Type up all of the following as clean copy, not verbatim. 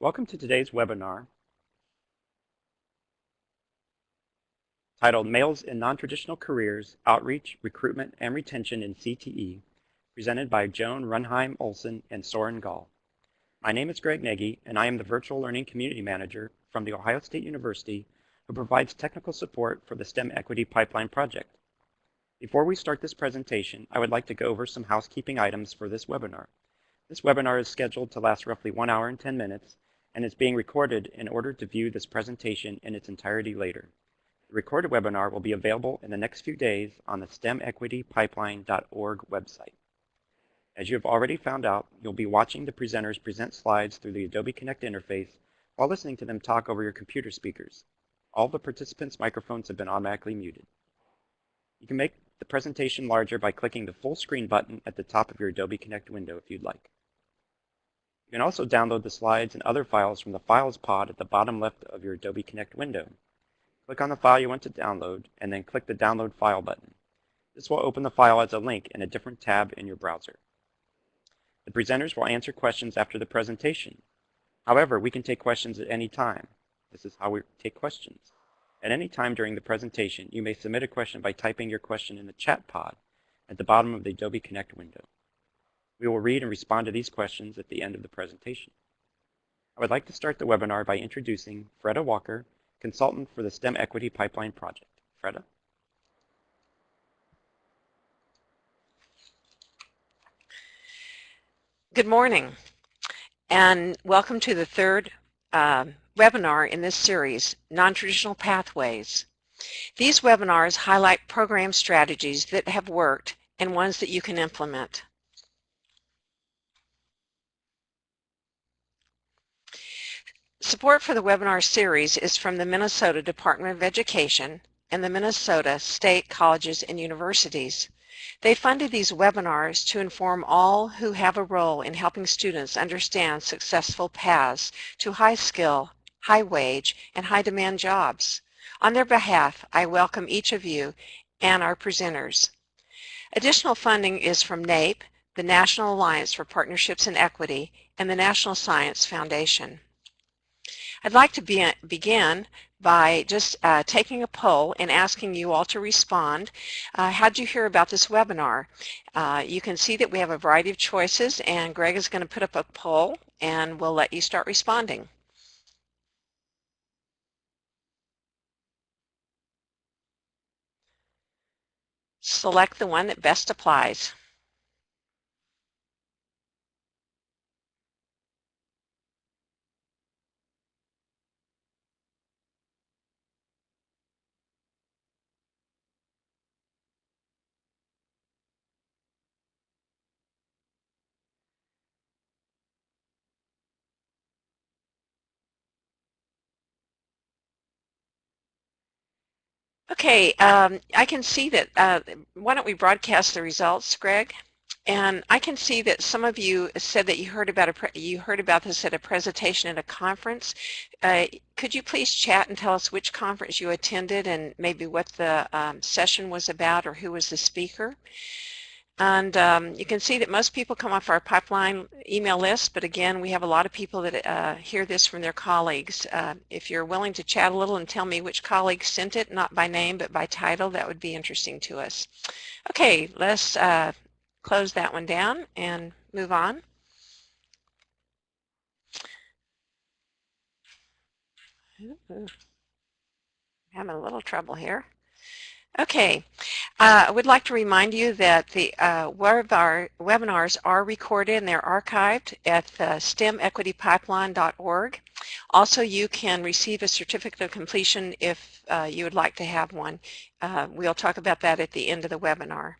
Welcome to today's webinar titled Males in Non-Traditional Careers, Outreach, Recruitment, and Retention in CTE, presented by Joan Runheim Olson and Soren Gall. My name is Greg Nagy, and I am the Virtual Learning Community Manager from The Ohio State University who provides technical support for the STEM Equity Pipeline project. Before we start this presentation, I would like to go over some housekeeping items for this webinar. This webinar is scheduled to last roughly 1 hour and 10 minutes, and is being recorded in order to view this presentation in its entirety later. The recorded webinar will be available in the next few days on the stemequitypipeline.org website. As you have already found out, you'll be watching the presenters present slides through the Adobe Connect interface while listening to them talk over your computer speakers. All the participants' microphones have been automatically muted. You can make the presentation larger by clicking the full screen button at the top of your Adobe Connect window if you'd like. You can also download the slides and other files from the Files pod at the bottom left of your Adobe Connect window. Click on the file you want to download, and then click the Download File button. This will open the file as a link in a different tab in your browser. The presenters will answer questions after the presentation. However, we can take questions at any time. This is how we take questions. At any time during the presentation, you may submit a question by typing your question in the chat pod at the bottom of the Adobe Connect window. We will read and respond to these questions at the end of the presentation. I would like to start the webinar by introducing Freda Walker, consultant for the STEM Equity Pipeline project. Freda? Good morning, and welcome to the third webinar in this series, Non-Traditional Pathways. These webinars highlight program strategies that have worked and ones that you can implement. Support for the webinar series is from the Minnesota Department of Education and the Minnesota State Colleges and Universities. They funded these webinars to inform all who have a role in helping students understand successful paths to high-skill, high-wage, and high-demand jobs. On their behalf, I welcome each of you and our presenters. Additional funding is from NAEP, the National Alliance for Partnerships in Equity, and the National Science Foundation. I'd like to begin by just taking a poll and asking you all to respond. How did you hear about this webinar? You can see that we have a variety of choices, and Greg is going to put up a poll and we'll let you start responding. Select the one that best applies. Okay, I can see that, why don't we broadcast the results, Greg? And I can see that some of you said that you heard about this at a presentation at a conference. Could you please chat and tell us which conference you attended and maybe what the session was about or who was the speaker? And you can see that most people come off our pipeline email list, but again, we have a lot of people that hear this from their colleagues. If you're willing to chat a little and tell me which colleague sent it, not by name, but by title, that would be interesting to us. Okay, let's close that one down and move on. Having a little trouble here. Okay, I would like to remind you that the webinars are recorded and they're archived at stemequitypipeline.org. Also, you can receive a certificate of completion if you would like to have one. We'll talk about that at the end of the webinar.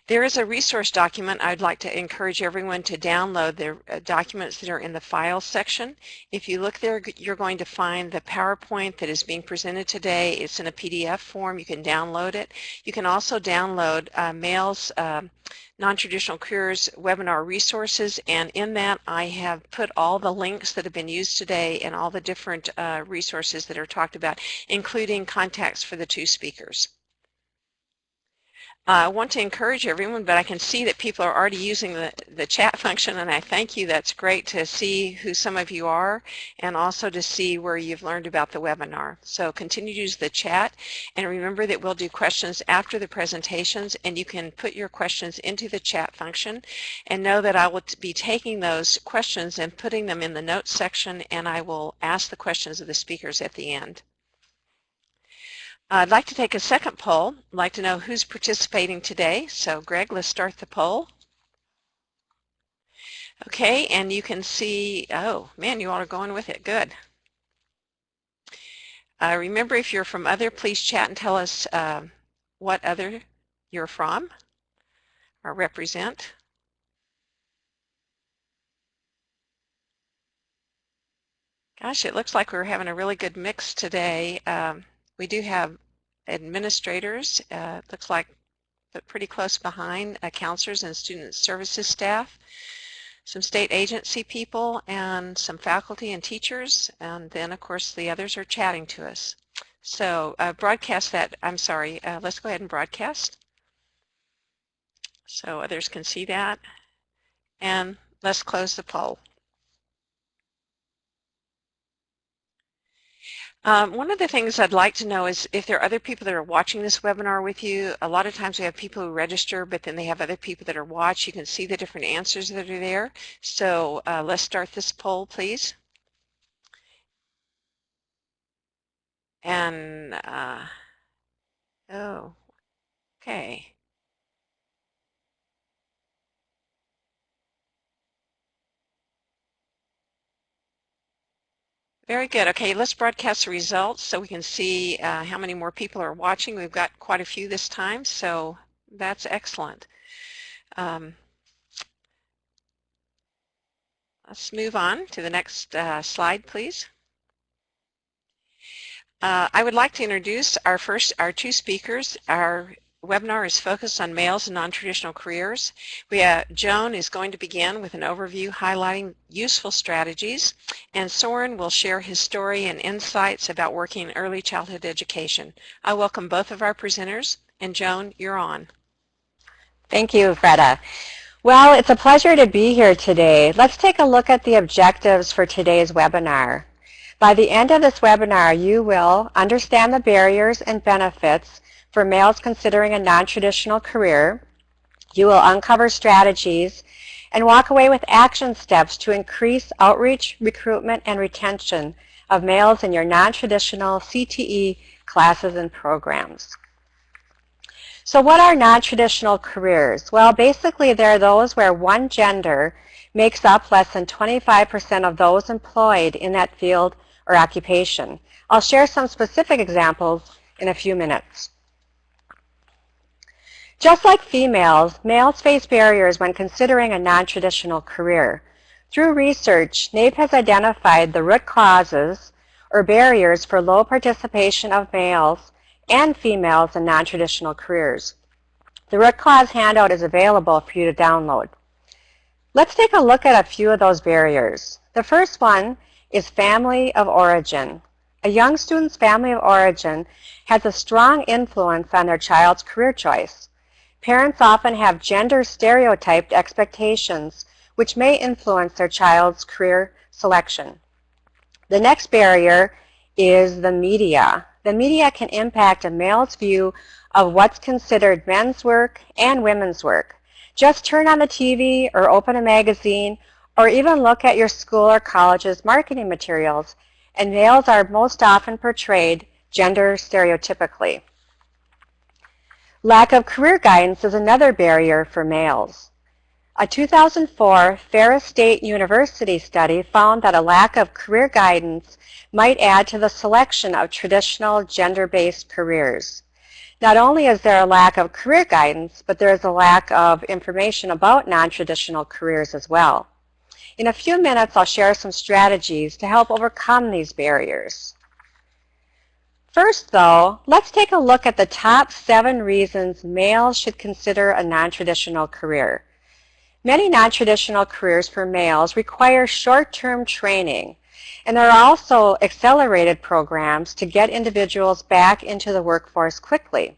There is a resource document. I'd like to encourage everyone to download the documents that are in the Files section. If you look there, you're going to find the PowerPoint that is being presented today. It's in a PDF form. You can download it. You can also download Males Non-Traditional Careers webinar resources, and in that I have put all the links that have been used today and all the different resources that are talked about, including contacts for the two speakers. I want to encourage everyone, but I can see that people are already using the chat function, and I thank you. That's great to see who some of you are and also to see where you've learned about the webinar. So continue to use the chat, and remember that we'll do questions after the presentations, and you can put your questions into the chat function, and know that I will be taking those questions and putting them in the notes section, and I will ask the questions of the speakers at the end. I'd like to take a second poll. I'd like to know who's participating today. So Greg, let's start the poll. Okay, and you can see, oh man, you all are going with it. Good. Remember, if you're from other, please chat and tell us what other you're from or represent. Gosh, it looks like we're having a really good mix today. We do have administrators, looks like, but pretty close behind, counselors and student services staff, some state agency people, and some faculty and teachers, and then of course the others are chatting to us. So broadcast that, I'm sorry, let's go ahead and broadcast so others can see that, and let's close the poll. One of the things I'd like to know is if there are other people that are watching this webinar with you. A lot of times we have people who register, but then they have other people that are watched. You can see the different answers that are there. So let's start this poll, please. And, oh, okay. Very good. Okay, let's broadcast the results so we can see how many more people are watching. We've got quite a few this time, so that's excellent. Let's move on to the next slide, please. I would like to introduce our two speakers. Our webinar is focused on males and non-traditional careers. Joan is going to begin with an overview highlighting useful strategies, and Soren will share his story and insights about working in early childhood education. I welcome both of our presenters, and Joan, you're on. Thank you, Freda. Well, it's a pleasure to be here today. Let's take a look at the objectives for today's webinar. By the end of this webinar, you will understand the barriers and benefits for males considering a non-traditional career. You will uncover strategies and walk away with action steps to increase outreach, recruitment, and retention of males in your non-traditional CTE classes and programs. So what are non-traditional careers? Well, basically they're those where one gender makes up less than 25% of those employed in that field or occupation. I'll share some specific examples in a few minutes. Just like females, males face barriers when considering a non-traditional career. Through research, NAEP has identified the root causes or barriers for low participation of males and females in non-traditional careers. The root cause handout is available for you to download. Let's take a look at a few of those barriers. The first one is family of origin. A young student's family of origin has a strong influence on their child's career choice. Parents often have gender stereotyped expectations which may influence their child's career selection. The next barrier is the media. The media can impact a male's view of what's considered men's work and women's work. Just turn on the TV or open a magazine or even look at your school or college's marketing materials, and males are most often portrayed gender stereotypically. Lack of career guidance is another barrier for males. A 2004 Ferris State University study found that a lack of career guidance might add to the selection of traditional gender-based careers. Not only is there a lack of career guidance, but there is a lack of information about non-traditional careers as well. In a few minutes, I'll share some strategies to help overcome these barriers. First, though, let's take a look at the top 7 reasons males should consider a non-traditional career. Many non-traditional careers for males require short-term training, and there are also accelerated programs to get individuals back into the workforce quickly.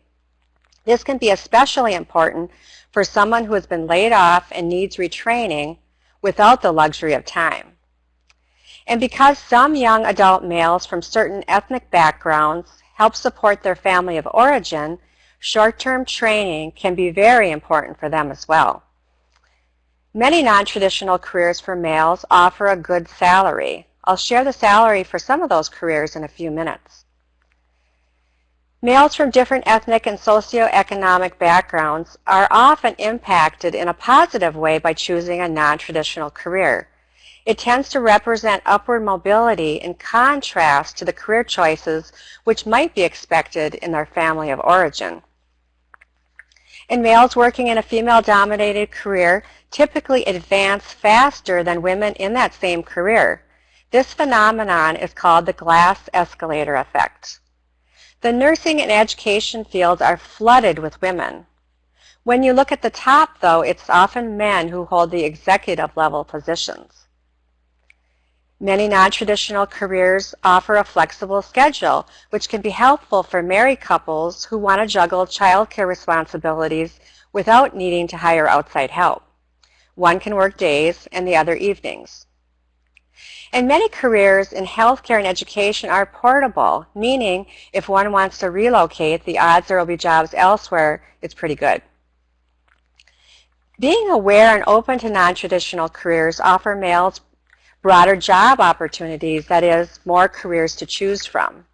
This can be especially important for someone who has been laid off and needs retraining without the luxury of time. And because some young adult males from certain ethnic backgrounds help support their family of origin, short-term training can be very important for them as well. Many non-traditional careers for males offer a good salary. I'll share the salary for some of those careers in a few minutes. Males from different ethnic and socioeconomic backgrounds are often impacted in a positive way by choosing a non-traditional career. It tends to represent upward mobility in contrast to the career choices which might be expected in their family of origin. And males working in a female-dominated career typically advance faster than women in that same career. This phenomenon is called the glass escalator effect. The nursing and education fields are flooded with women. When you look at the top, though, it's often men who hold the executive level positions. Many non-traditional careers offer a flexible schedule, which can be helpful for married couples who want to juggle childcare responsibilities without needing to hire outside help. One can work days and the other evenings. And many careers in healthcare and education are portable, meaning if one wants to relocate, the odds there will be jobs elsewhere is pretty good. Being aware and open to non-traditional careers offer males broader job opportunities, that is, more careers to choose from.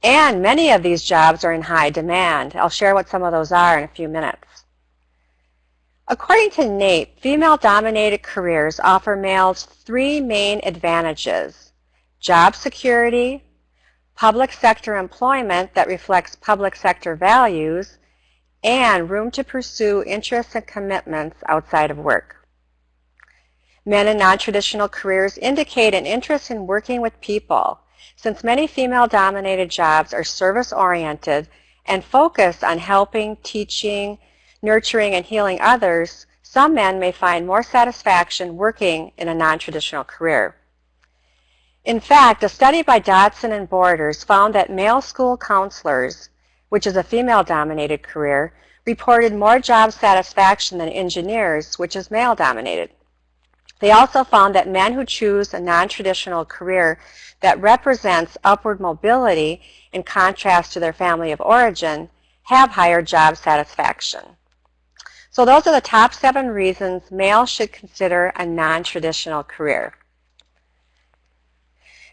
And many of these jobs are in high demand. I'll share what some of those are in a few minutes. According to NAEP, female-dominated careers offer males three main advantages: job security, public sector employment that reflects public sector values, and room to pursue interests and commitments outside of work. Men in non-traditional careers indicate an interest in working with people. Since many female-dominated jobs are service-oriented and focus on helping, teaching, nurturing, and healing others, some men may find more satisfaction working in a non-traditional career. In fact, a study by Dodson and Borders found that male school counselors, which is a female-dominated career, reported more job satisfaction than engineers, which is male-dominated. They also found that men who choose a non-traditional career that represents upward mobility in contrast to their family of origin have higher job satisfaction. So those are the top 7 reasons males should consider a non-traditional career.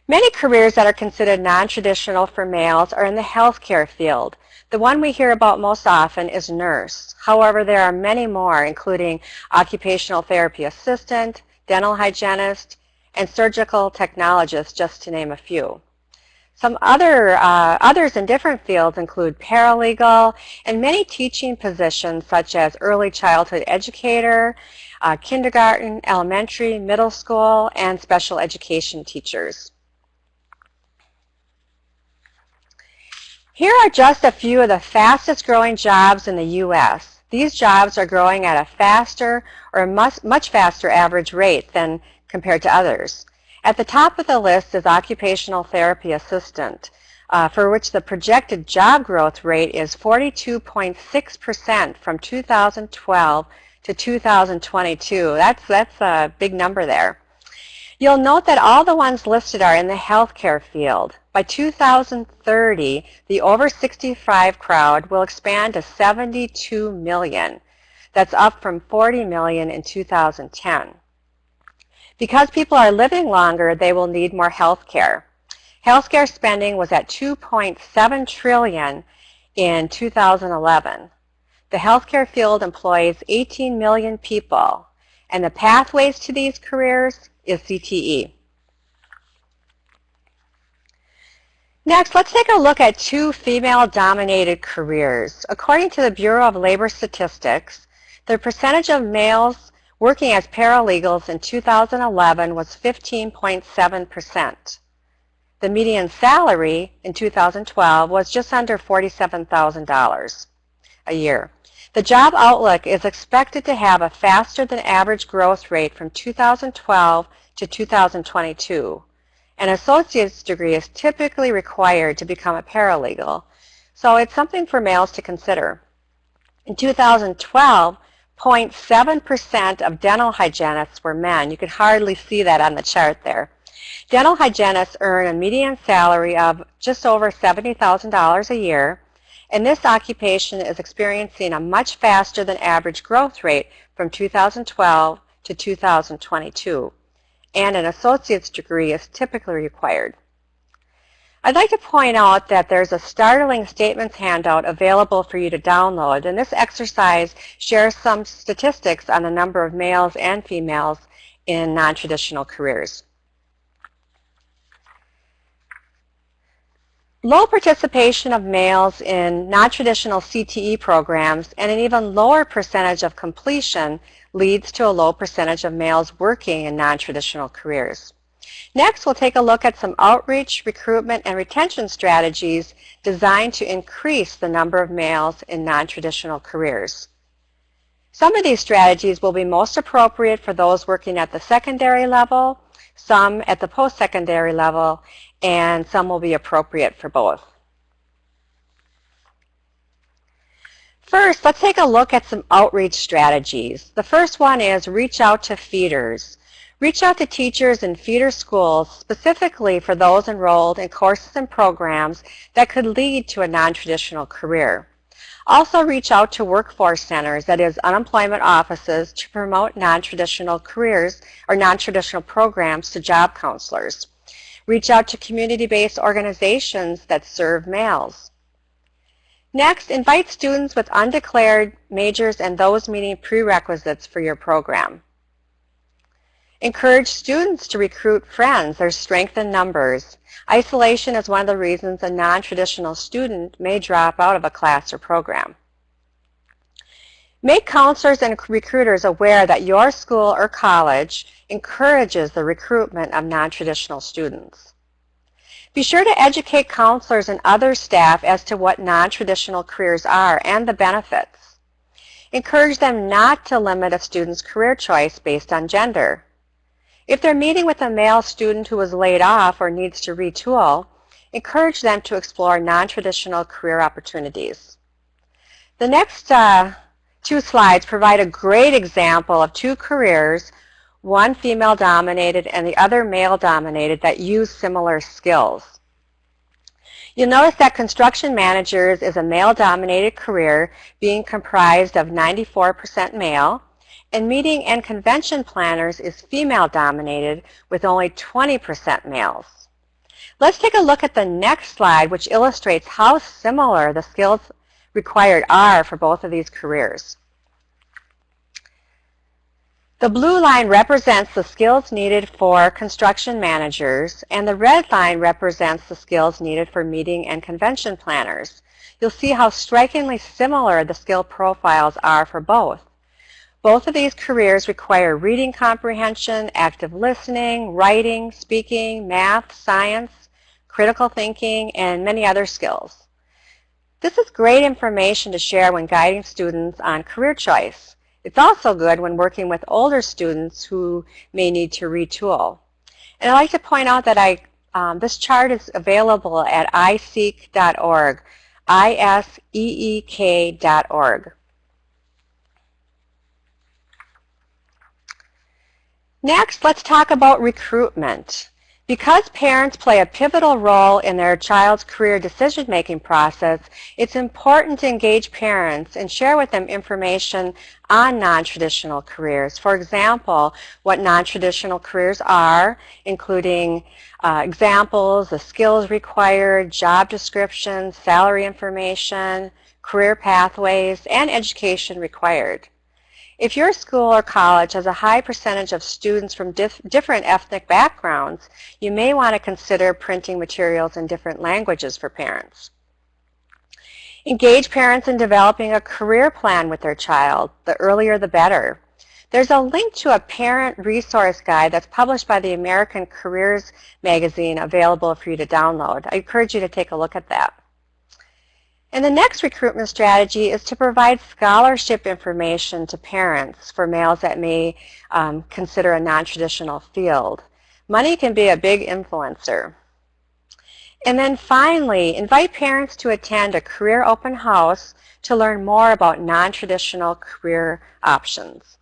Many careers that are considered non-traditional for males are in the healthcare field. The one we hear about most often is nurse. However, there are many more, including occupational therapy assistant, dental hygienist, and surgical technologist, just to name a few. Some others in different fields include paralegal and many teaching positions such as early childhood educator, kindergarten, elementary, middle school, and special education teachers. Here are just a few of the fastest growing jobs in the U.S. These jobs are growing at a faster or much faster average rate than compared to others. At the top of the list is occupational therapy assistant, for which the projected job growth rate is 42.6% from 2012 to 2022. That's a big number there. You'll note that all the ones listed are in the healthcare field. By 2030, the over 65 crowd will expand to 72 million. That's up from 40 million in 2010. Because people are living longer, they will need more health care. Healthcare spending was at $2.7 trillion in 2011. The healthcare field employs 18 million people, and the pathways to these careers is CTE. Next, let's take a look at 2 female-dominated careers. According to the Bureau of Labor Statistics, the percentage of males working as paralegals in 2011 was 15.7%. The median salary in 2012 was just under $47,000 a year. The job outlook is expected to have a faster than average growth rate from 2012 to 2022. An associate's degree is typically required to become a paralegal, so it's something for males to consider. In 2012, 0.7% of dental hygienists were men. You can hardly see that on the chart there. Dental hygienists earn a median salary of just over $70,000 a year, and this occupation is experiencing a much faster than average growth rate from 2012 to 2022, and an associate's degree is typically required. I'd like to point out that there's a startling statements handout available for you to download, and this exercise shares some statistics on the number of males and females in non-traditional careers. Low participation of males in non-traditional CTE programs and an even lower percentage of completion leads to a low percentage of males working in non-traditional careers. Next, we'll take a look at some outreach, recruitment, and retention strategies designed to increase the number of males in non-traditional careers. Some of these strategies will be most appropriate for those working at the secondary level, some at the post-secondary level, and some will be appropriate for both. First, let's take a look at some outreach strategies. The first one is reach out to feeders. Reach out to teachers in feeder schools, specifically for those enrolled in courses and programs that could lead to a non-traditional career. Also reach out to workforce centers, that is unemployment offices, to promote non-traditional careers or non-traditional programs to job counselors. Reach out to community-based organizations that serve males. Next, invite students with undeclared majors and those meeting prerequisites for your program. Encourage students to recruit friends. There's strength in numbers. Isolation is one of the reasons a non-traditional student may drop out of a class or program. Make counselors and recruiters aware that your school or college encourages the recruitment of non-traditional students. Be sure to educate counselors and other staff as to what non-traditional careers are and the benefits. Encourage them not to limit a student's career choice based on gender. If they're meeting with a male student who was laid off or needs to retool, encourage them to explore non-traditional career opportunities. The next two slides provide a great example of two careers, one female-dominated and the other male-dominated, that use similar skills. You'll notice that construction managers is a male-dominated career being comprised of 94% male, and meeting and convention planners is female-dominated with only 20% males. Let's take a look at the next slide, which illustrates how similar the skills required are for both of these careers. The blue line represents the skills needed for construction managers, and the red line represents the skills needed for meeting and convention planners. You'll see how strikingly similar the skill profiles are for both. Both of these careers require reading comprehension, active listening, writing, speaking, math, science, critical thinking, and many other skills. This is great information to share when guiding students on career choice. It's also good when working with older students who may need to retool. And I'd like to point out that this chart is available at iseek.org, iseek.org. Next, let's talk about recruitment. Because parents play a pivotal role in their child's career decision-making process, it's important to engage parents and share with them information on non-traditional careers. For example, what non-traditional careers are, including examples, the skills required, job descriptions, salary information, career pathways, and education required. If your school or college has a high percentage of students from different ethnic backgrounds, you may want to consider printing materials in different languages for parents. Engage parents in developing a career plan with their child. The earlier the better. There's a link to a parent resource guide that's published by the American Careers magazine available for you to download. I encourage you to take a look at that. And the next recruitment strategy is to provide scholarship information to parents for males that may consider a non-traditional field. Money can be a big influencer. And then finally, invite parents to attend a career open house to learn more about non-traditional career options.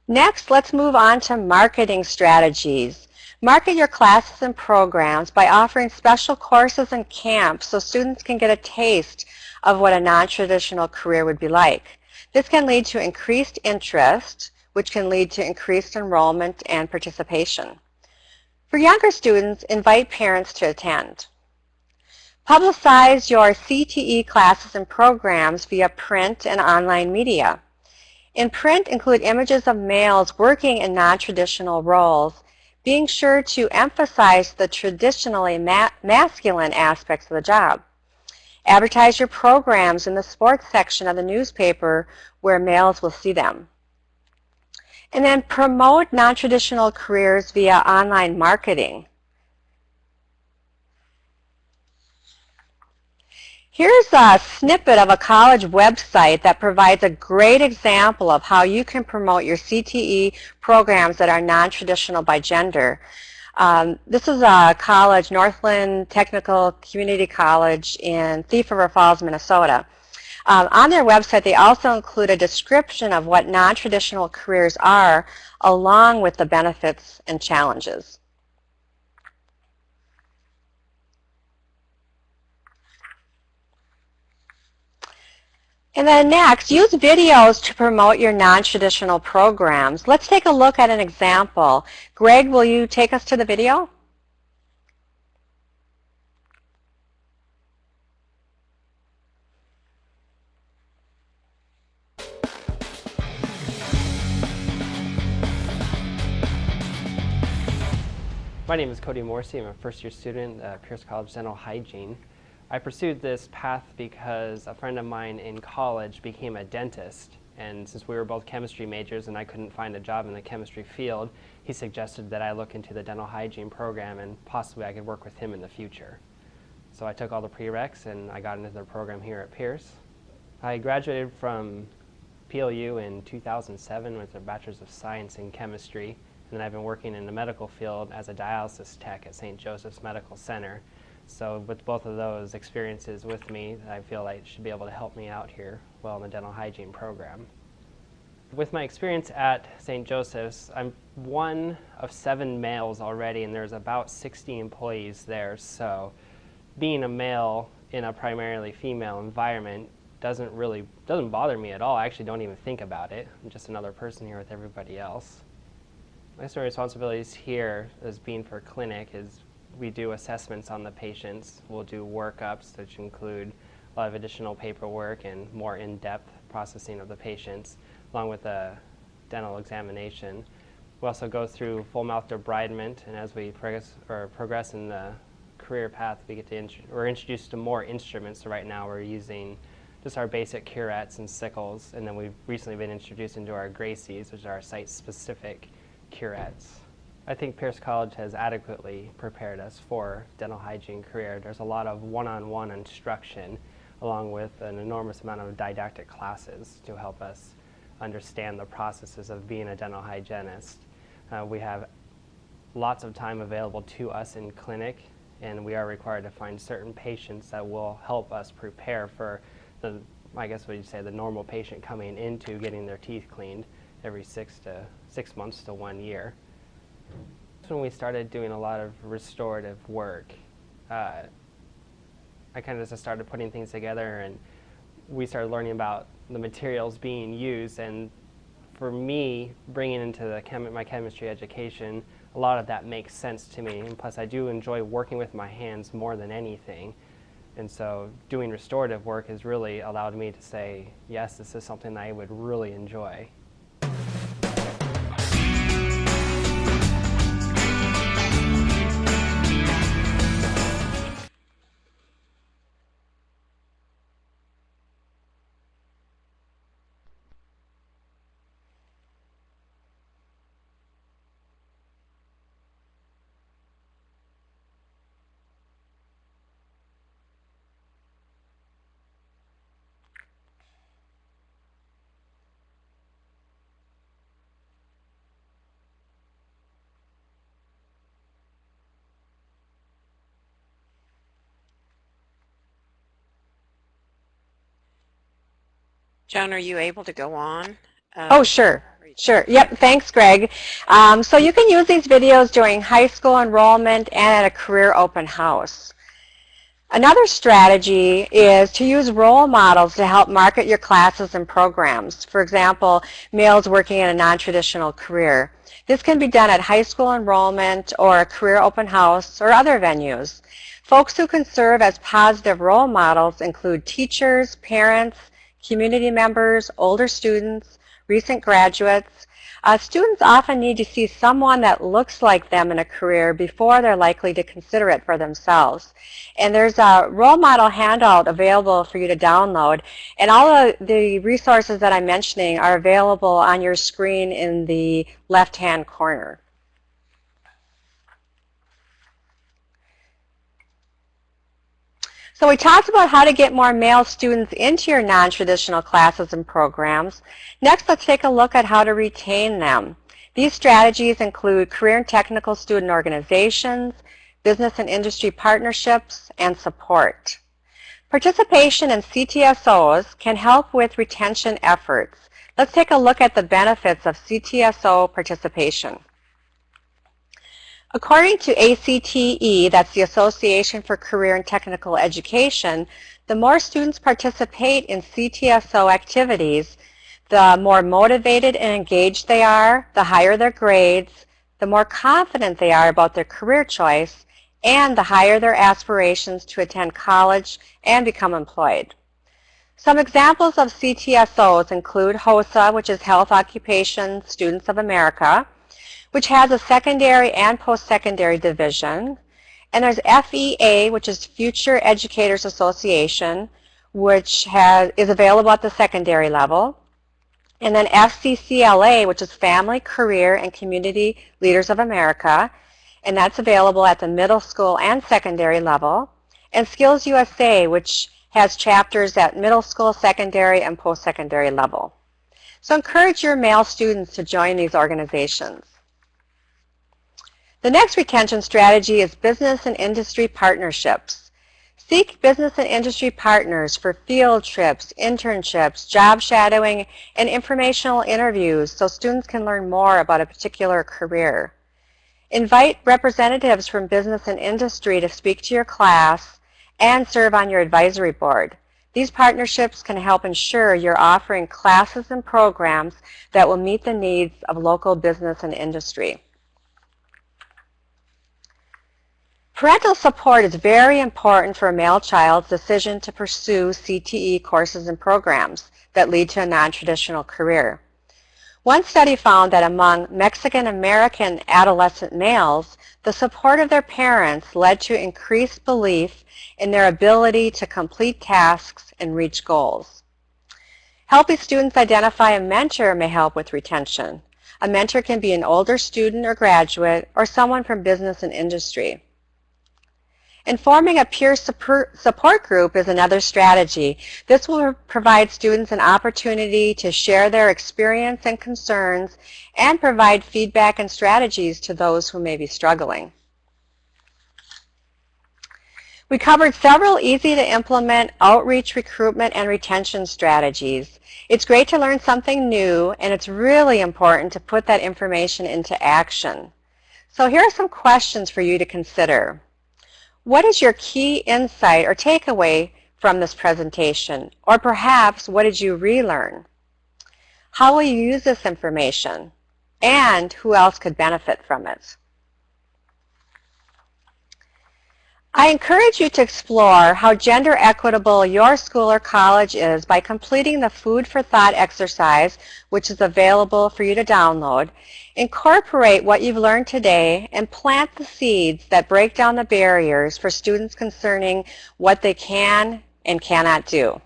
Next, let's move on to marketing strategies. Market your classes and programs by offering special courses and camps so students can get a taste of what a non-traditional career would be like. This can lead to increased interest, which can lead to increased enrollment and participation. For younger students, invite parents to attend. Publicize your CTE classes and programs via print and online media. In print, include images of males working in non-traditional roles, being sure to emphasize the traditionally masculine aspects of the job. Advertise your programs in the sports section of the newspaper where males will see them. And then promote non-traditional careers via online marketing. Here's a snippet of a college website that provides a great example of how you can promote your CTE programs that are non-traditional by gender. This is a college, Northland Technical Community College in Thief River Falls, Minnesota. On their website, they also include a description of what non-traditional careers are, along with the benefits and challenges. And then next, use videos to promote your non-traditional programs. Let's take a look at an example. Greg, will you take us to the video? My name is Cody Morrissey. I'm a first-year student at Pierce College Dental Hygiene. I pursued this path because a friend of mine in college became a dentist, and since we were both chemistry majors and I couldn't find a job in the chemistry field, he suggested that I look into the dental hygiene program and possibly I could work with him in the future. So I took all the prereqs and I got into the program here at Pierce. I graduated from PLU in 2007 with a Bachelor's of Science in Chemistry, and then I've been working in the medical field as a dialysis tech at St. Joseph's Medical Center. So with both of those experiences with me, I feel like should be able to help me out here well in the dental hygiene program. With my experience at St. Joseph's, I'm one of 7 males already, and there's about 60 employees there. So being a male in a primarily female environment doesn't bother me at all. I actually don't even think about it. I'm just another person here with everybody else. My sort of responsibilities here as being for clinic is we do assessments on the patients. We'll do workups, which include a lot of additional paperwork and more in-depth processing of the patients, along with a dental examination. We also go through full mouth debridement, and as we progress in the career path, we're introduced to more instruments. So right now we're using just our basic curettes and sickles, and then we've recently been introduced into our Gracies, which are our site-specific curettes. I think Pierce College has adequately prepared us for dental hygiene career. There's a lot of one-on-one instruction along with an enormous amount of didactic classes to help us understand the processes of being a dental hygienist. We have lots of time available to us in clinic, and we are required to find certain patients that will help us prepare for the, I guess what you'd say, the normal patient coming into getting their teeth cleaned every 6 months to 1 year. That's when we started doing a lot of restorative work. I kind of just started putting things together, and we started learning about the materials being used. And for me, bringing into my chemistry education, a lot of that makes sense to me. And plus, I do enjoy working with my hands more than anything. And so doing restorative work has really allowed me to say, yes, this is something I would really enjoy. Joan, are you able to go on? Oh, sure. Sure. Yep. Thanks, Greg. So you can use these videos during high school enrollment and at a career open house. Another strategy is to use role models to help market your classes and programs. For example, males working in a non-traditional career. This can be done at high school enrollment or a career open house or other venues. Folks who can serve as positive role models include teachers, parents, community members, older students, recent graduates. Students often need to see someone that looks like them in a career before they're likely to consider it for themselves. And there's a role model handout available for you to download. And all of the resources that I'm mentioning are available on your screen in the left-hand corner. So we talked about how to get more male students into your non-traditional classes and programs. Next, let's take a look at how to retain them. These strategies include career and technical student organizations, business and industry partnerships, and support. Participation in CTSOs can help with retention efforts. Let's take a look at the benefits of CTSO participation. According to ACTE, that's the Association for Career and Technical Education, the more students participate in CTSO activities, the more motivated and engaged they are, the higher their grades, the more confident they are about their career choice, and the higher their aspirations to attend college and become employed. Some examples of CTSOs include HOSA, which is Health Occupation Students of America, which has a secondary and post-secondary division. And there's FEA, which is Future Educators Association, which is available at the secondary level. And then FCCLA, which is Family, Career, and Community Leaders of America, and that's available at the middle school and secondary level. And Skills USA, which has chapters at middle school, secondary, and post-secondary level. So encourage your male students to join these organizations. The next retention strategy is business and industry partnerships. Seek business and industry partners for field trips, internships, job shadowing, and informational interviews so students can learn more about a particular career. Invite representatives from business and industry to speak to your class and serve on your advisory board. These partnerships can help ensure you're offering classes and programs that will meet the needs of local business and industry. Parental support is very important for a male child's decision to pursue CTE courses and programs that lead to a non-traditional career. One study found that among Mexican-American adolescent males, the support of their parents led to increased belief in their ability to complete tasks and reach goals. Helping students identify a mentor may help with retention. A mentor can be an older student or graduate or someone from business and industry. And forming a peer support group is another strategy. This will provide students an opportunity to share their experience and concerns and provide feedback and strategies to those who may be struggling. We covered several easy to implement outreach, recruitment, and retention strategies. It's great to learn something new, and it's really important to put that information into action. So here are some questions for you to consider. What is your key insight or takeaway from this presentation? Or perhaps, what did you relearn? How will you use this information? And who else could benefit from it? I encourage you to explore how gender equitable your school or college is by completing the Food for Thought exercise, which is available for you to download. Incorporate what you've learned today and plant the seeds that break down the barriers for students concerning what they can and cannot do.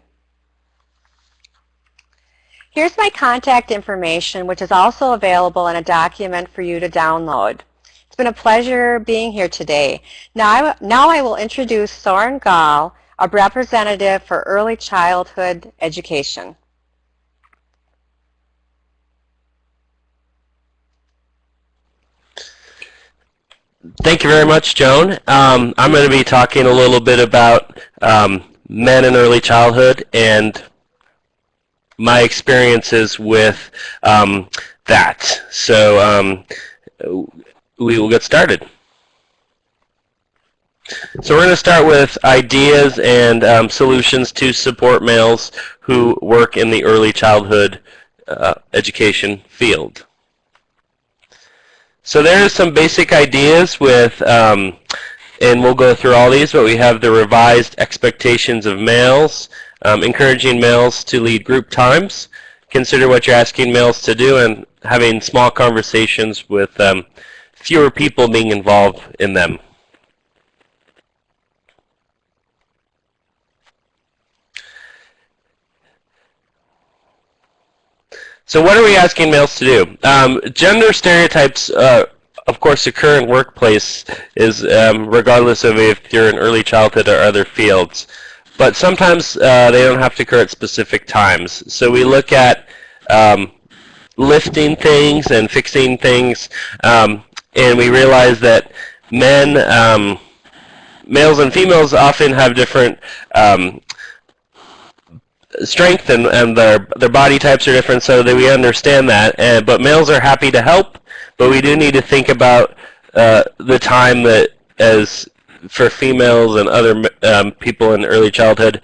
Here's my contact information, which is also available in a document for you to download. It's been a pleasure being here today. Now I will introduce Soren Gall, a representative for early childhood education. Thank you very much, Joan. I'm going to be talking a little bit about men in early childhood and my experiences with that. So we will get started. So we're going to start with ideas and solutions to support males who work in the early childhood education field. So there are some basic ideas with, and we'll go through all these, but we have the revised expectations of males, encouraging males to lead group times, consider what you're asking males to do, and having small conversations with fewer people being involved in them. So what are we asking males to do? Gender stereotypes, of course, occur in workplace, regardless of if you're in early childhood or other fields. But sometimes they don't have to occur at specific times. So we look at lifting things and fixing things, and we realize that males and females often have different strength, and their body types are different, so that we understand that. But males are happy to help, but we do need to think about the time that, as for females and other people in early childhood,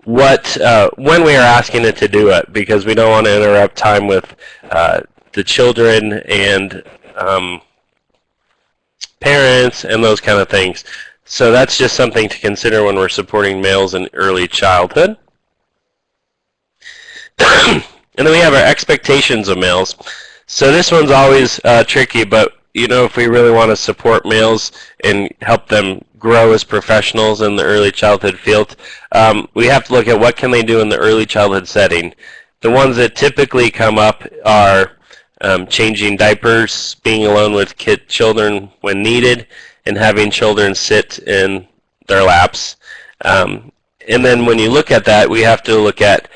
when we are asking it to do it, because we don't want to interrupt time with the children and parents and those kind of things. So that's just something to consider when we're supporting males in early childhood. And then we have our expectations of males. So this one's always tricky, but if we really want to support males and help them grow as professionals in the early childhood field, we have to look at what can they do in the early childhood setting. The ones that typically come up are changing diapers, being alone with children when needed, and having children sit in their laps. And then when you look at that, we have to look at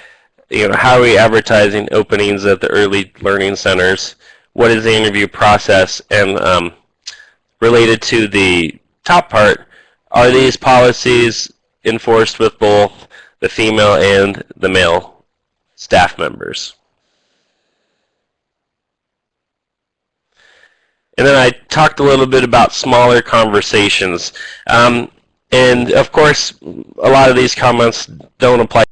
how are we advertising openings at the early learning centers? What is the interview process? And related to the top part, are these policies enforced with both the female and the male staff members? And then I talked a little bit about smaller conversations. And of course, a lot of these comments don't apply.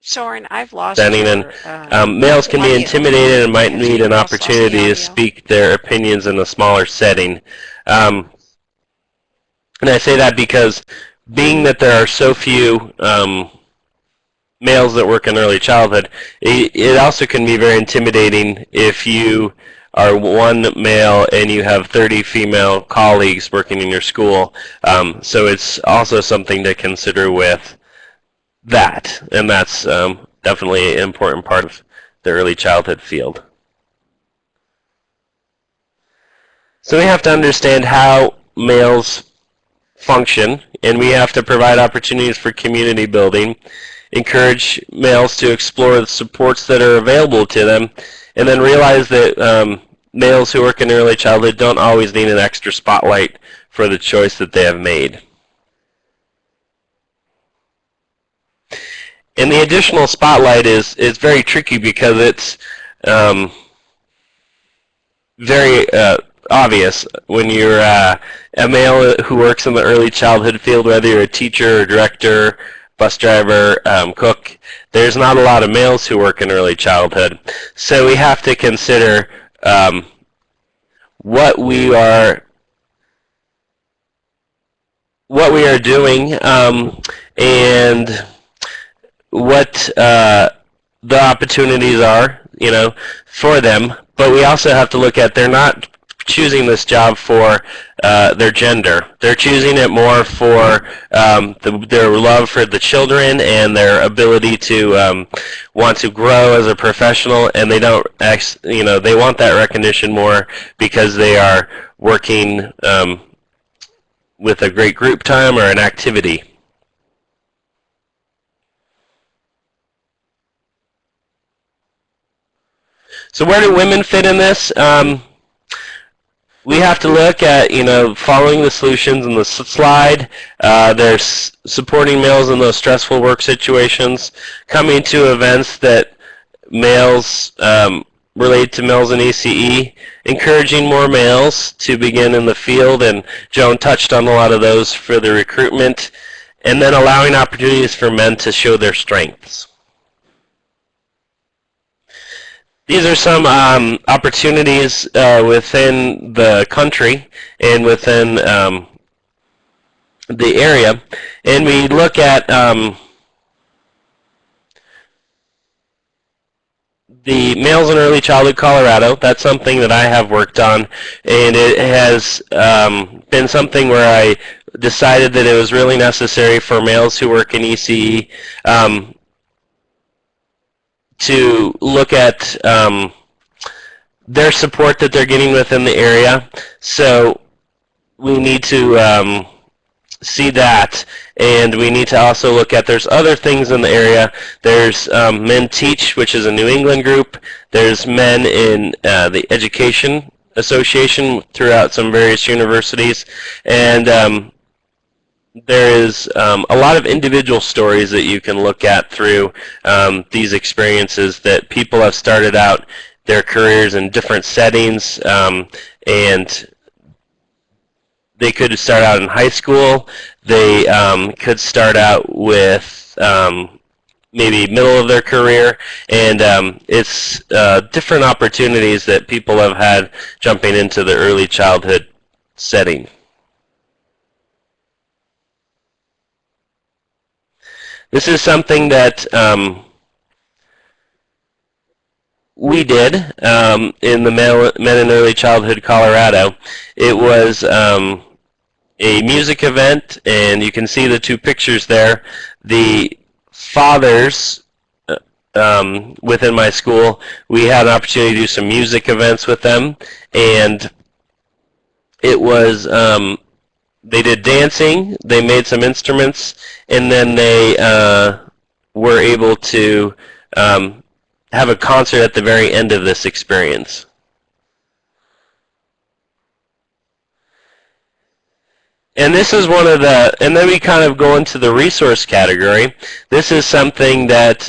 Soren, I've lost and males can be intimidated and might need an opportunity to speak their opinions in a smaller setting. And I say that because being that there are so few males that work in early childhood, it also can be very intimidating if you are one male and you have 30 female colleagues working in your school. So it's also something to consider with that, and that's definitely an important part of the early childhood field. So we have to understand how males function, and we have to provide opportunities for community building, encourage males to explore the supports that are available to them, and then realize that males who work in early childhood don't always need an extra spotlight for the choice that they have made. And the additional spotlight is very tricky because it's very obvious when you're a male who works in the early childhood field, whether you're a teacher or director, bus driver, cook. There's not a lot of males who work in early childhood. So we have to consider what we are doing and what the opportunities are, for them. But we also have to look at, they're not choosing this job for their gender. They're choosing it more for their love for the children and their ability to want to grow as a professional, and they don't they want that recognition more because they are working with a great group time or an activity. So where do women fit in this? we have to look at, following the solutions in the slide. There's supporting males in those stressful work situations, coming to events that males relate to males in ECE, encouraging more males to begin in the field, and Joan touched on a lot of those for the recruitment, and then allowing opportunities for men to show their strengths. These are some opportunities within the country and within the area, and we look at the Males in Early Childhood Colorado. That's something that I have worked on, and it has been something where I decided that it was really necessary for males who work in ECE to look at their support that they're getting within the area. So we need to see that, and we need to also look at, there's other things in the area. There's Men Teach, which is a New England group. There's men in the Education Association throughout some various universities, and there is a lot of individual stories that you can look at through these experiences, that people have started out their careers in different settings, and they could start out in high school. They could start out with maybe middle of their career, and it's different opportunities that people have had jumping into the early childhood setting. This is something that we did in the Men in Early Childhood Colorado. It was a music event, and you can see the two pictures there. The fathers within my school, we had an opportunity to do some music events with them, and it was they did dancing, they made some instruments, and then they were able to have a concert at the very end of this experience. And this is one of the, and then we kind of go into the resource category. This is something that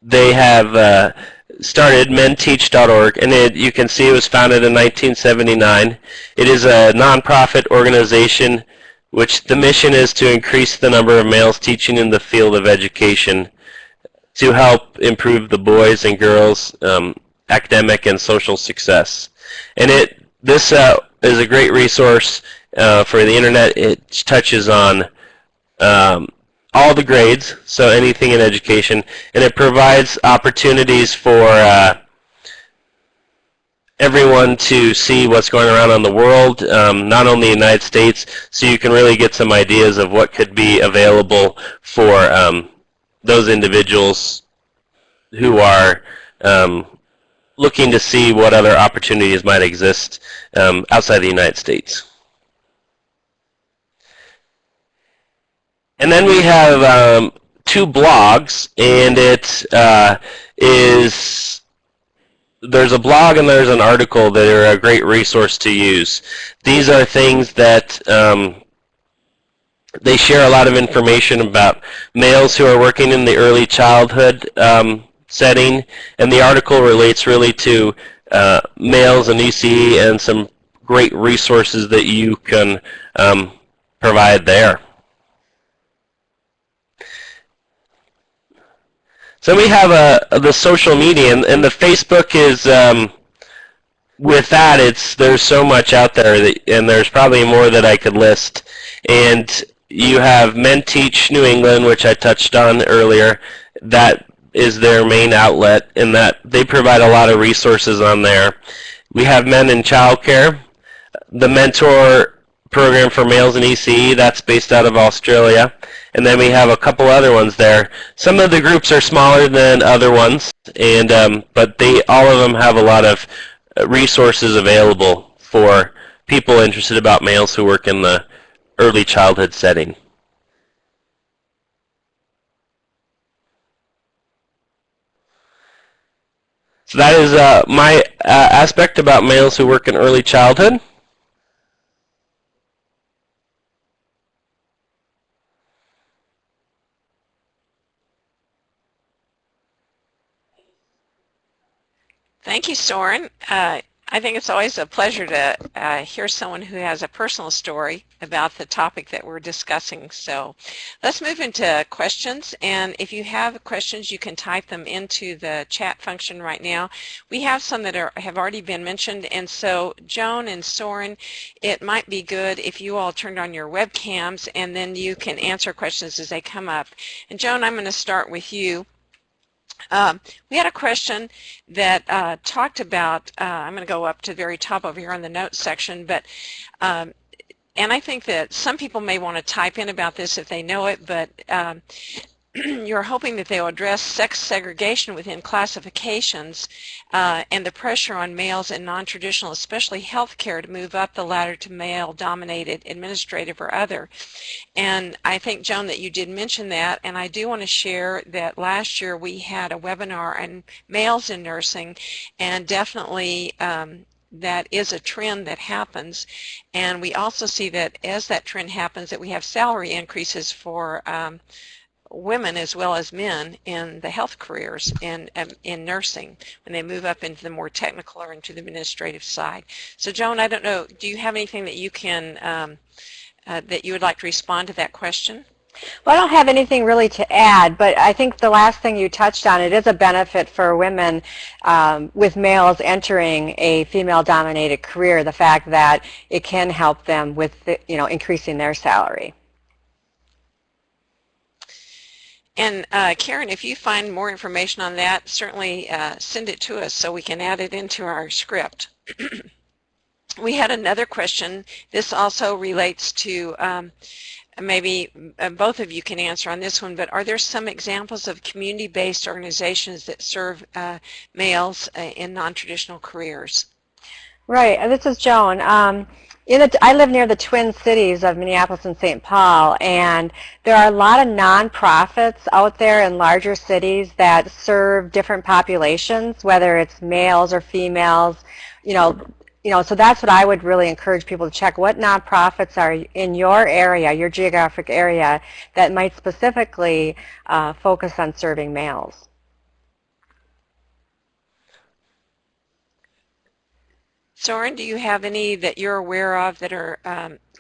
they have started, menteach.org, and you can see it was founded in 1979. It is a nonprofit organization which the mission is to increase the number of males teaching in the field of education to help improve the boys and girls' academic and social success. And this is a great resource for the internet. It touches on all the grades, so anything in education, and it provides opportunities for everyone to see what's going around in the world, not only the United States, so you can really get some ideas of what could be available for those individuals who are looking to see what other opportunities might exist outside the United States. And then we have two blogs, and it is, there's a blog and there's an article that are a great resource to use. These are things that they share a lot of information about males who are working in the early childhood setting, and the article relates really to males in ECE and some great resources that you can provide there. So we have the social media, and the Facebook is, with that, there's so much out there, and there's probably more that I could list. And you have Men Teach New England, which I touched on earlier. That is their main outlet, in that they provide a lot of resources on there. We have Men in Childcare, the Mentor program for males in ECE, that's based out of Australia. And then we have a couple other ones there. Some of the groups are smaller than other ones, and but all of them have a lot of resources available for people interested about males who work in the early childhood setting. So that is my aspect about males who work in early childhood. Thank you, Soren. I think it's always a pleasure to hear someone who has a personal story about the topic that we're discussing. So let's move into questions. And if you have questions, you can type them into the chat function right now. We have some that have already been mentioned. And so Joan and Soren, it might be good if you all turned on your webcams and then you can answer questions as they come up. And Joan, I'm going to start with you. We had a question that talked about, I'm going to go up to the very top over here on the notes section, but and I think that some people may want to type in about this if they know it, but you're hoping that they'll address sex segregation within classifications and the pressure on males in non-traditional, especially healthcare, to move up the ladder to male-dominated administrative or other. And I think, Joan, that you did mention that, and I do want to share that last year we had a webinar on males in nursing, and definitely that is a trend that happens. And we also see that as that trend happens, that we have salary increases for women as well as men in the health careers in nursing when they move up into the more technical or into the administrative side. So Joan, I don't know, do you have anything that you can that you would like to respond to that question? Well, I don't have anything really to add, but I think the last thing you touched on, it is a benefit for women with males entering a female-dominated career, the fact that it can help them with increasing their salary. And Karen, if you find more information on that, certainly send it to us so we can add it into our script. We had another question. This also relates to, maybe both of you can answer on this one, but are there some examples of community-based organizations that serve males in non-traditional careers? Right, this is Joan. I live near the Twin Cities of Minneapolis and St. Paul, and there are a lot of nonprofits out there in larger cities that serve different populations, whether it's males or females. So that's what I would really encourage people to check. What nonprofits are in your area, your geographic area, that might specifically focus on serving males? Soren, do you have any that you're aware of that are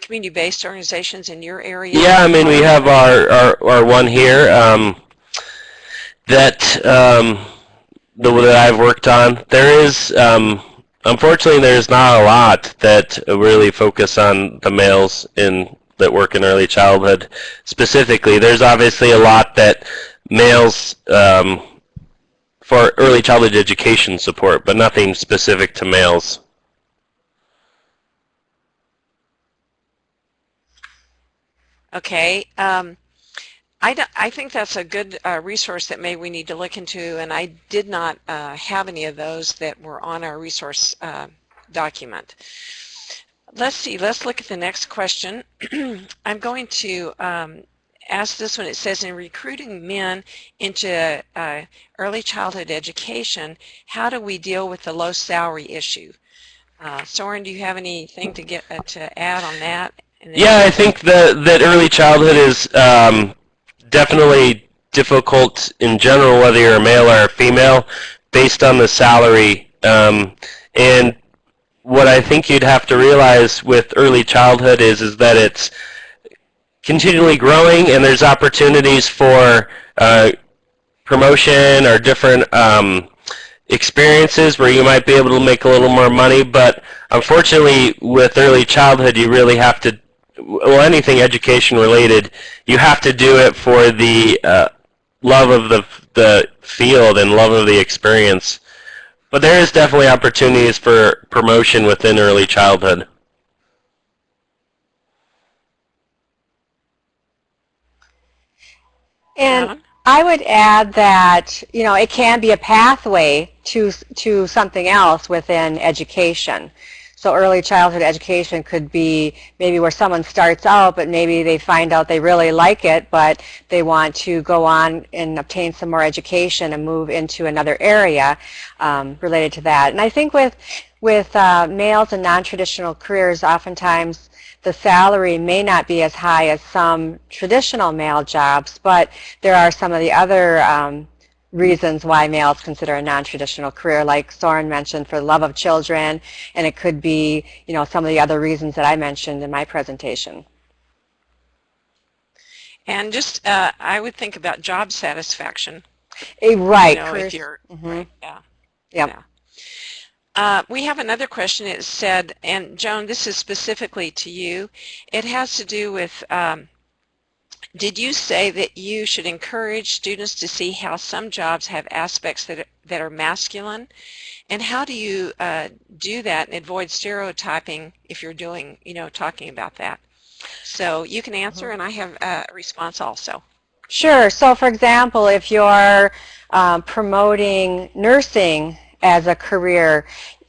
community-based organizations in your area? Yeah, I mean, we have our one here that I've worked on. There is, unfortunately, there's not a lot that really focus on the males that work in early childhood specifically. There's obviously a lot that males for early childhood education support, but nothing specific to males. Okay. I think that's a good resource that maybe we need to look into, and I did not have any of those that were on our resource document. Let's see. Let's look at the next question. I'm going to ask this one. It says, in recruiting men into early childhood education, how do we deal with the low salary issue? Soren, do you have anything to add on that? Yeah, I think that early childhood is definitely difficult in general, whether you're a male or a female, based on the salary. And what I think you'd have to realize with early childhood is that it's continually growing, and there's opportunities for promotion or different experiences where you might be able to make a little more money. But unfortunately, with early childhood, you really have to, well, anything education related, you have to do it for the love of the field and love of the experience. But there is definitely opportunities for promotion within early childhood. And I would add that, it can be a pathway to something else within education. So early childhood education could be maybe where someone starts out, but maybe they find out they really like it, but they want to go on and obtain some more education and move into another area related to that. And I think with males in non-traditional careers, oftentimes the salary may not be as high as some traditional male jobs, but there are some of the other reasons why males consider a non-traditional career, like Soren mentioned, for the love of children, and it could be, you know, some of the other reasons that I mentioned in my presentation. And just, I would think about job satisfaction. Right. You know, if you're, right, yeah. Yep. Yeah. We have another question. It said, and Joan, this is specifically to you. It has to do with, did you say that you should encourage students to see how some jobs have aspects that are masculine? And how do you do that and avoid stereotyping if you're doing, you know, talking about that? So you can answer, and I have a response also. Sure. So, for example, if you're promoting nursing as a career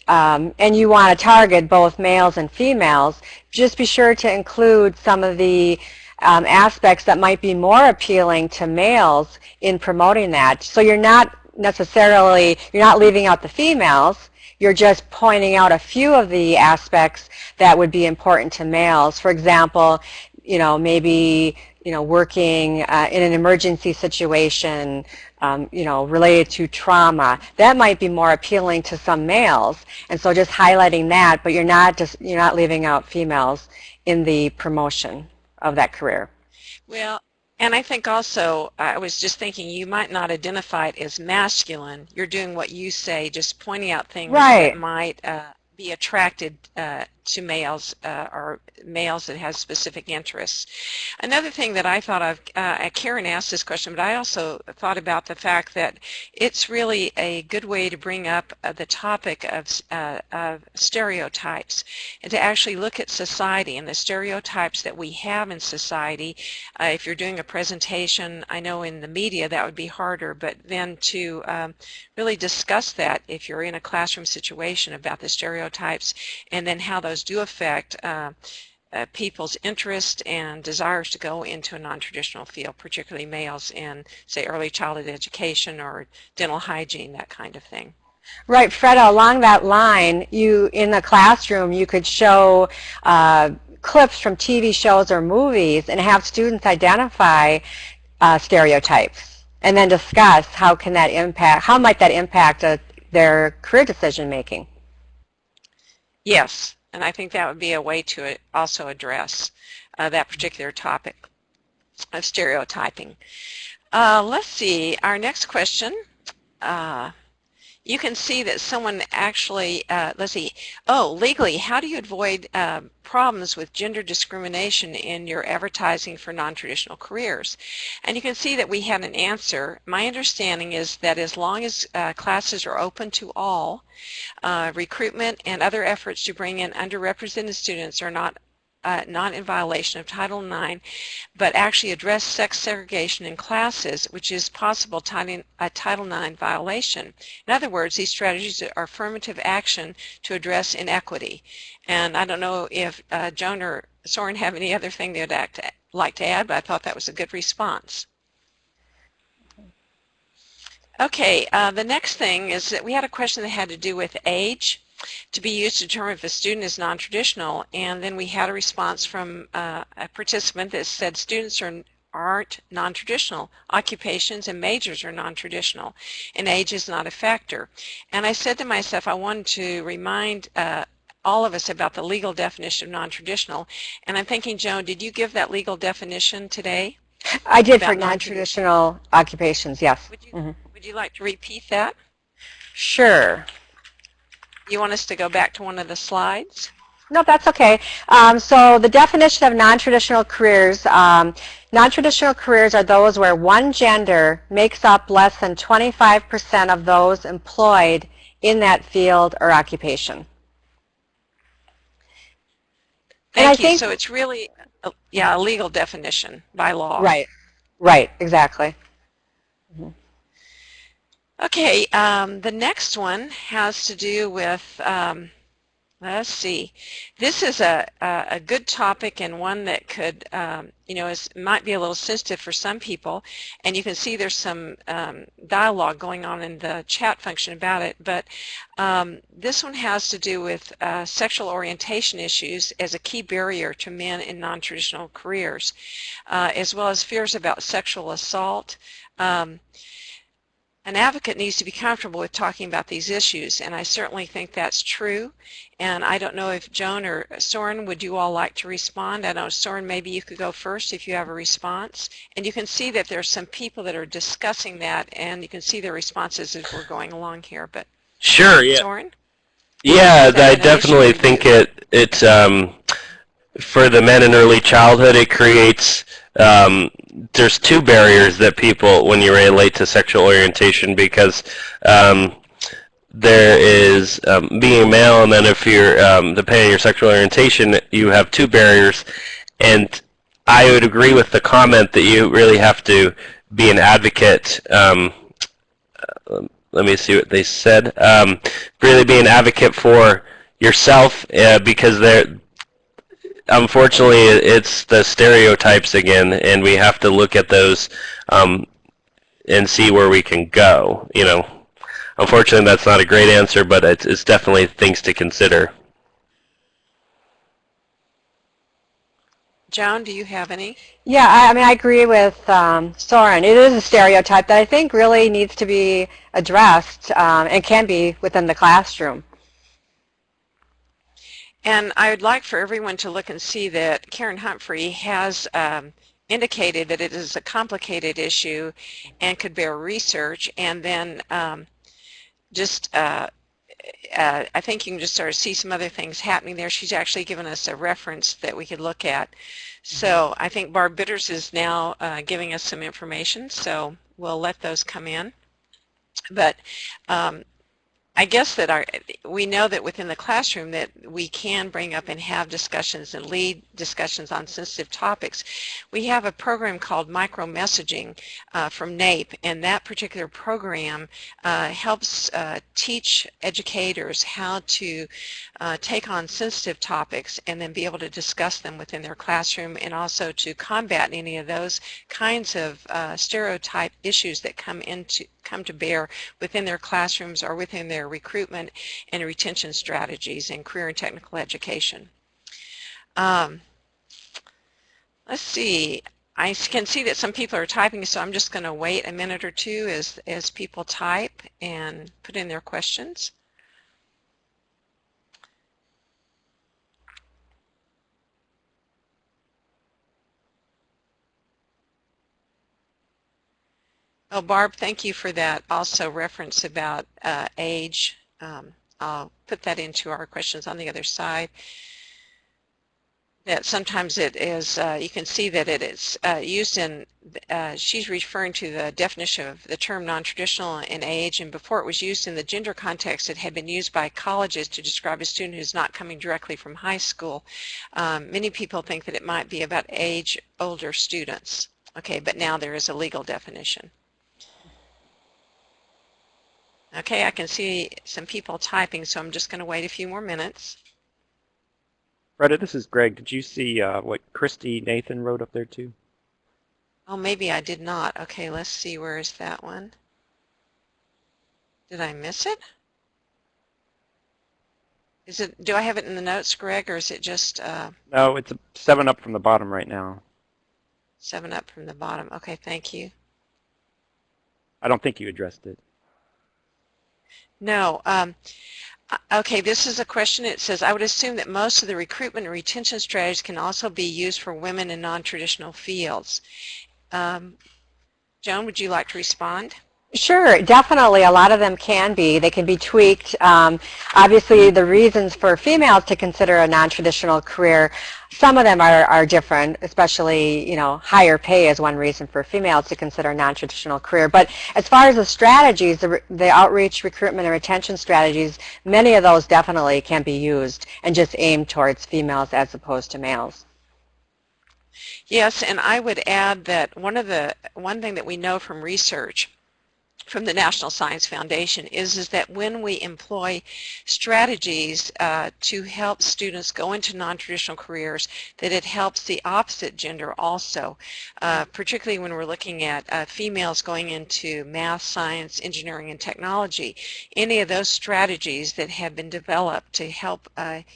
and you want to target both males and females, just be sure to include some of the aspects that might be more appealing to males in promoting that. So you're not leaving out the females, you're just pointing out a few of the aspects that would be important to males. For example, you know, maybe, you know, working in an emergency situation, you know, related to trauma, that might be more appealing to some males. And so just highlighting that, but you're not leaving out females in the promotion of that career. Well, and I think also, I was just thinking, you might not identify it as masculine. You're doing what you say, just pointing out things that might be attracted to males or males that have specific interests. Another thing that I thought of, Karen asked this question, but I also thought about the fact that it's really a good way to bring up the topic of stereotypes and to actually look at society and the stereotypes that we have in society. If you're doing a presentation, I know in the media that would be harder, but then to really discuss that if you're in a classroom situation about the stereotypes and then how those do affect people's interest and desires to go into a non-traditional field, particularly males in, say, early childhood education or dental hygiene, that kind of thing. Right, Freda, along that line, in the classroom, you could show clips from TV shows or movies and have students identify stereotypes and then discuss how might that impact their career decision making. Yes, and I think that would be a way to also address that particular topic of stereotyping. Let's see, our next question. You can see that someone actually, let's see, legally, how do you avoid problems with gender discrimination in your advertising for non-traditional careers? And you can see that we had an answer. My understanding is that as long as classes are open to all, recruitment and other efforts to bring in underrepresented students are not in violation of Title IX, but actually address sex segregation in classes, which is possible a Title IX violation. In other words, these strategies are affirmative action to address inequity. And I don't know if Joan or Soren have any other thing they'd like to add, but I thought that was a good response. Okay, the next thing is that we had a question that had to do with age to be used to determine if a student is non-traditional, and then we had a response from a participant that said students aren't non-traditional. Occupations and majors are non-traditional, and age is not a factor. And I said to myself, I wanted to remind all of us about the legal definition of non-traditional, and I'm thinking, Joan, did you give that legal definition today? I did for non-traditional occupations, yes. Would you like to repeat that? Sure. You want us to go back to one of the slides? No, that's okay. So the definition of non-traditional careers, non-traditional careers are those where one gender makes up less than 25% of those employed in that field or occupation. Thank you. So it's really, a legal definition by law. Right, exactly. Okay, the next one has to do with, Let's see. This is a good topic and one that could, might be a little sensitive for some people. And you can see there's some dialogue going on in the chat function about it. But this one has to do with sexual orientation issues as a key barrier to men in non-traditional careers, as well as fears about sexual assault. An advocate needs to be comfortable with talking about these issues, and I certainly think that's true. And I don't know if Joan or Soren, would you all like to respond? I don't know, Soren, maybe you could go first if you have a response. And you can see that there's some people that are discussing that, and you can see their responses as we're going along here. But Sure, yeah. Soren? Yeah, I definitely think it's for the men in early childhood, it creates there's two barriers that people, when you relate to sexual orientation, because there is being male, and then if you're depending on your sexual orientation, you have two barriers. And I would agree with the comment that you really have to be an advocate. Let me see what they said. Really be an advocate for yourself, because unfortunately, it's the stereotypes again, and we have to look at those and see where we can go. Unfortunately, that's not a great answer, but it's definitely things to consider. Joan, do you have any? Yeah, I mean, I agree with Soren. It is a stereotype that I think really needs to be addressed and can be within the classroom. And I would like for everyone to look and see that Karen Humphrey has indicated that it is a complicated issue and could bear research. And then I think you can just sort of see some other things happening there. She's actually given us a reference that we could look at. So I think Barb Bitters is now giving us some information, so we'll let those come in. But I guess that we know that within the classroom that we can bring up and have discussions and lead discussions on sensitive topics. We have a program called Micro Messaging from NAEP, and that particular program helps teach educators how to take on sensitive topics and then be able to discuss them within their classroom, and also to combat any of those kinds of stereotype issues that come to bear within their classrooms or within their recruitment and retention strategies in career and technical education. Let's see. I can see that some people are typing, so I'm just going to wait a minute or two as people type and put in their questions. Oh, Barb, thank you for that also reference about age. I'll put that into our questions on the other side. That sometimes it is, you can see that it is used in, she's referring to the definition of the term non-traditional in age, and before it was used in the gender context, it had been used by colleges to describe a student who's not coming directly from high school. Many people think that it might be about age older students. Okay, but now there is a legal definition. Okay, I can see some people typing, so I'm just going to wait a few more minutes. Retta, this is Greg. Did you see what Christy Nathan wrote up there too? Oh, maybe I did not. Okay, let's see. Where is that one? Did I miss it? Is it? Do I have it in the notes, Greg, or is it just? No, it's a 7 up from the bottom right now. 7 up from the bottom. Okay, thank you. I don't think you addressed it. No. Okay, this is a question. It says, I would assume that most of the recruitment and retention strategies can also be used for women in non-traditional fields. Joan, would you like to respond? Sure, definitely. A lot of them can be. They can be tweaked. Obviously, the reasons for females to consider a non-traditional career, some of them are different, especially, higher pay is one reason for females to consider a non-traditional career. But as far as the strategies, the outreach, recruitment, and retention strategies, many of those definitely can be used and just aimed towards females as opposed to males. Yes, and I would add that one thing that we know from research from the National Science Foundation is that when we employ strategies to help students go into non-traditional careers, that it helps the opposite gender also, particularly when we're looking at females going into math, science, engineering, and technology. Any of those strategies that have been developed to help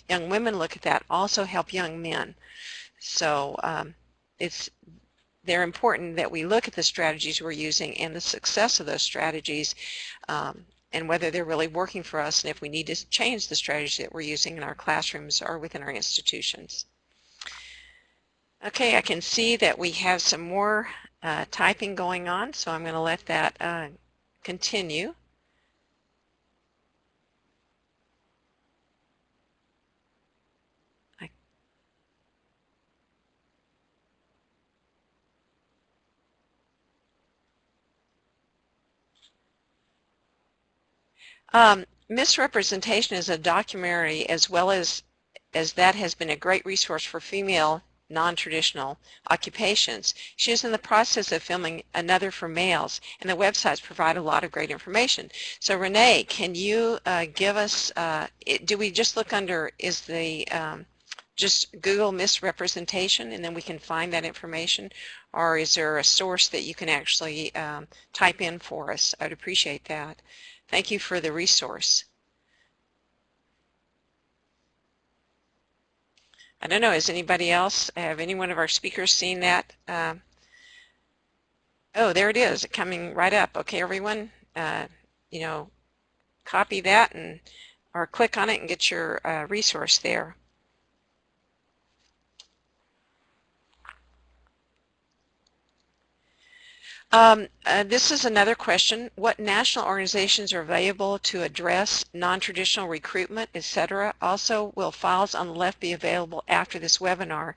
young women look at that also help young men. So they're important that we look at the strategies we're using and the success of those strategies, and whether they're really working for us, and if we need to change the strategies that we're using in our classrooms or within our institutions. Okay, I can see that we have some more typing going on, so I'm going to let that continue. Misrepresentation is a documentary, as well as that has been a great resource for female non-traditional occupations. She is in the process of filming another for males, and the websites provide a lot of great information. So Renee, can you give us, do we just look under, is the, just Google misrepresentation and then we can find that information, or is there a source that you can actually type in for us? I'd appreciate that. Thank you for the resource. I don't know, has anybody else, have any one of our speakers seen that? Oh, there it is, coming right up. Okay, everyone, you know, copy that and or click on it and get your resource there. This is another question. What national organizations are available to address non-traditional recruitment, etc.? Also, will files on the left be available after this webinar?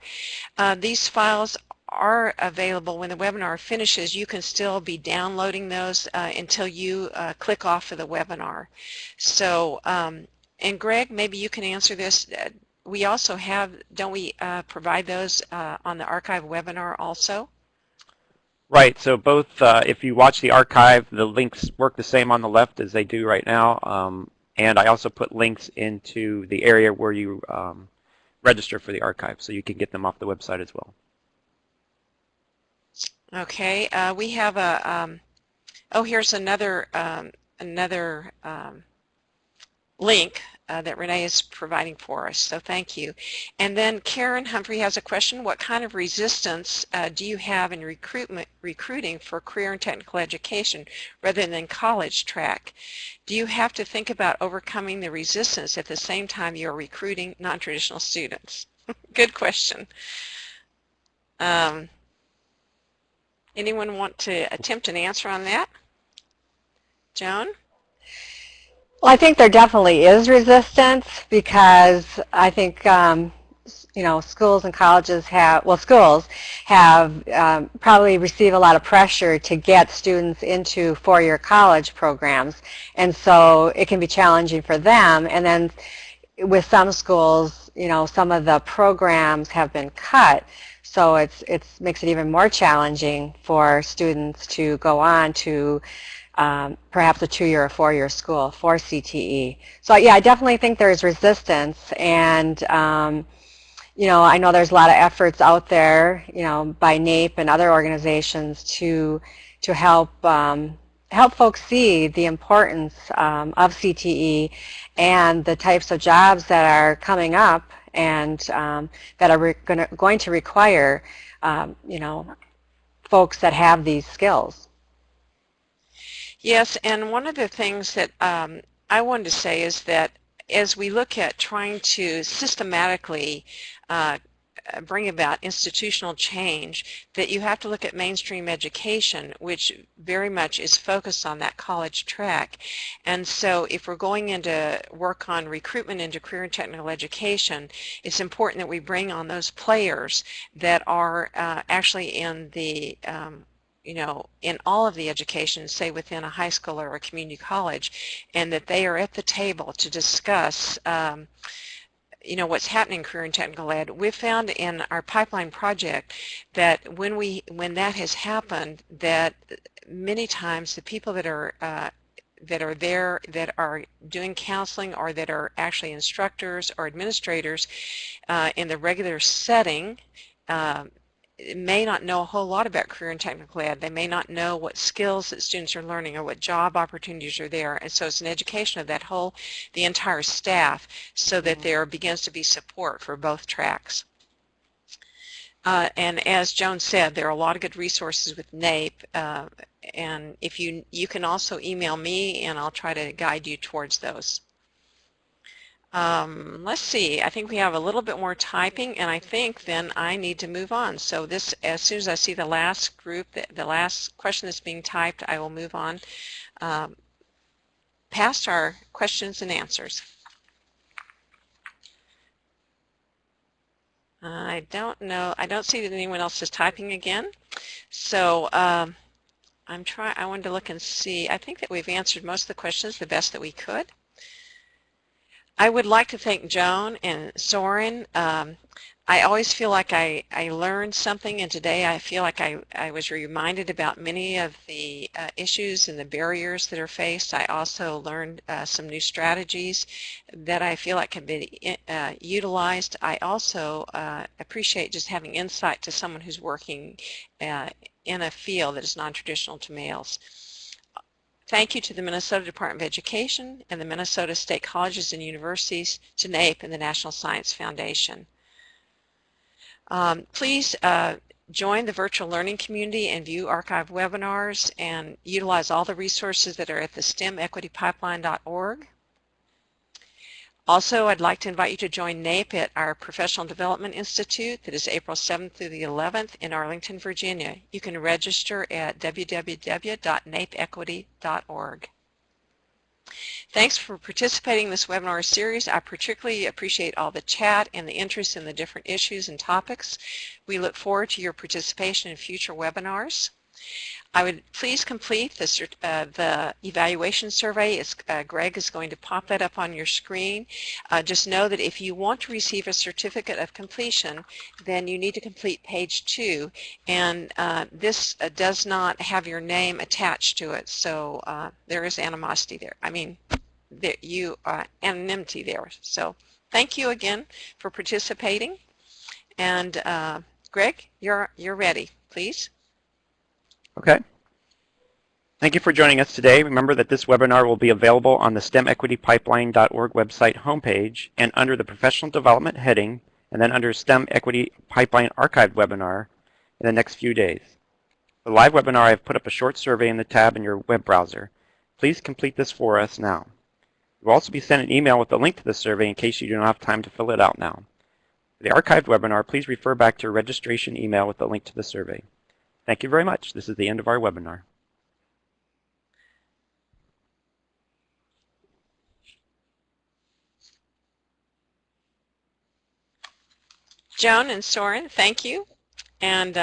These files are available when the webinar finishes. You can still be downloading those until you click off of the webinar. So, and Greg, maybe you can answer this. We also have, don't we provide those on the archive webinar also? Right, so both, if you watch the archive, the links work the same on the left as they do right now, and I also put links into the area where you register for the archive, so you can get them off the website as well. Okay, we have a, oh, here's another, link that Renee is providing for us, so thank you. And then Karen Humphrey has a question. What kind of resistance do you have in recruiting for career and technical education rather than college track? Do you have to think about overcoming the resistance at the same time you're recruiting non-traditional students? Good question. Anyone want to attempt an answer on that? Joan? Well, I think there definitely is resistance because I think, you know, schools and colleges have, well, schools have probably receive a lot of pressure to get students into four-year college programs, and so it can be challenging for them. And then with some schools, you know, some of the programs have been cut, so it makes it even more challenging for students to go on to perhaps a two-year or four-year school for CTE. So yeah, I definitely think there's resistance, and you know, I know there's a lot of efforts out there, you know, by NAEP and other organizations to help help folks see the importance of CTE and the types of jobs that are coming up and that are going to require you know, folks that have these skills. Yes, and one of the things that I wanted to say is that as we look at trying to systematically bring about institutional change, that you have to look at mainstream education, which very much is focused on that college track. And so if we're going into work on recruitment into career and technical education, it's important that we bring on those players that are actually in the you know, in all of the education, say within a high school or a community college, and that they are at the table to discuss what's happening in career and technical ed, we've found in our pipeline project that when that has happened, that many times the people that are there that are doing counseling or that are actually instructors or administrators in the regular setting may not know a whole lot about career and technical ed. They may not know what skills that students are learning or what job opportunities are there. And so it's an education of the entire staff, so that there begins to be support for both tracks. And as Joan said, there are a lot of good resources with NAEP, and if you can also email me and I'll try to guide you towards those. Let's see, I think we have a little bit more typing, and I think then I need to move on. So this, as soon as I see the last group, the last question that's being typed, I will move on past our questions and answers. I don't know, I don't see that anyone else is typing again. So I wanted to look and see. I think that we've answered most of the questions the best that we could. I would like to thank Joan and Soren. I always feel like I learned something, and today I feel like I was reminded about many of the issues and the barriers that are faced. I also learned some new strategies that I feel like can be utilized. I also appreciate just having insight to someone who's working in a field that is non-traditional to males. Thank you to the Minnesota Department of Education and the Minnesota State Colleges and Universities, to NAEP and the National Science Foundation. Please join the virtual learning community and view archived webinars and utilize all the resources that are at the stemequitypipeline.org. Also, I'd like to invite you to join NAEP at our Professional Development Institute that is April 7th through the 11th in Arlington, Virginia. You can register at www.naepequity.org. Thanks for participating in this webinar series. I particularly appreciate all the chat and the interest in the different issues and topics. We look forward to your participation in future webinars. I would please complete the evaluation survey. Greg is going to pop that up on your screen. Just know that if you want to receive a certificate of completion, then you need to complete page 2, and this does not have your name attached to it, so there is animosity there. I mean, anonymity there. So thank you again for participating, and Greg, you're ready, please. Okay. Thank you for joining us today. Remember that this webinar will be available on the STEMequitypipeline.org website homepage and under the Professional Development heading, and then under STEM Equity Pipeline Archived Webinar in the next few days. For the live webinar, I have put up a short survey in the tab in your web browser. Please complete this for us now. You will also be sent an email with a link to the survey in case you do not have time to fill it out now. For the archived webinar, please refer back to your registration email with the link to the survey. Thank you very much. This is the end of our webinar. Joan and Soren, thank you. And